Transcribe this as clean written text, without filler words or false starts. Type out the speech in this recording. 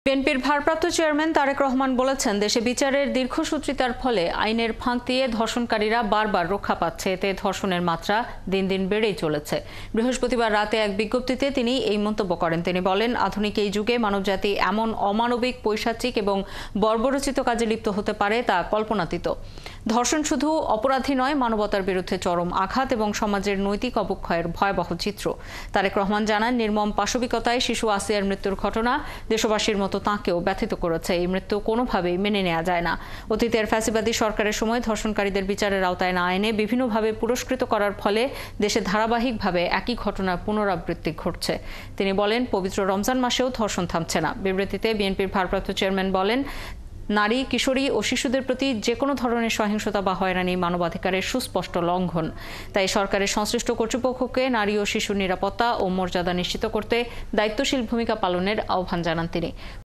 বিএনপির ভারপ্রাপ্ত চেয়ারম্যান তারেক রহমান বলেছেন, দেশে বিচারের দীর্ঘসূত্রিতার ফলে আইনের ফাঁক দিয়ে ধর্ষণকারীরা বারবার রক্ষা পাচ্ছে। এতে ধর্ষণের মাত্রা দিন দিন বেড়েই চলেছে। বৃহস্পতিবার রাতে এক বিজ্ঞপ্তিতে তিনি এই মন্তব্য করেন। তিনি বলেন, আধুনিক এই যুগে মানবজাতি এমন অমানবিক, পৈশাচিক এবং বর্বরচিত কাজে লিপ্ত হতে পারে তা কল্পনাতীত। ধর্ষণ শুধু অপরাধী নয়, মানবতার বিরুদ্ধে চরম আঘাত এবং সমাজের নৈতিক অবক্ষয়ের ভয়াবহ চিত্র। তারেক রহমান জানান, নির্মম পাশবিকতায় শিশু আসিয়ার মৃত্যুর ঘটনা দেশবাসীর মতো তাঁকেও ব্যথিত করেছে। এই মৃত্যু কোনোভাবেই মেনে নেওয়া যায় না। অতীতের ফ্যাসিবাদী সরকারের সময় ধর্ষণকারীদের বিচারের আওতায় না এনে বিভিন্নভাবে পুরস্কৃত করার ফলে দেশে ধারাবাহিকভাবে একই ঘটনার পুনরাবৃত্তি ঘটছে। তিনি বলেন, পবিত্র রমজান মাসেও ধর্ষণ থামছে না। বিবৃতিতে বিএনপির ভারপ্রাপ্ত চেয়ারম্যান বলেন, নারী, কিশোরী ও শিশুদের প্রতি যে কোনো ধরনের সহিংসতা বা হয়রানি মানবাধিকারের সুস্পষ্ট লঙ্ঘন। তাই সরকারের সংশ্লিষ্ট কর্তৃপক্ষকে নারী ও শিশুর নিরাপত্তা ও মর্যাদা নিশ্চিত করতে দায়িত্বশীল ভূমিকা পালনের আহ্বান জানান তিনি।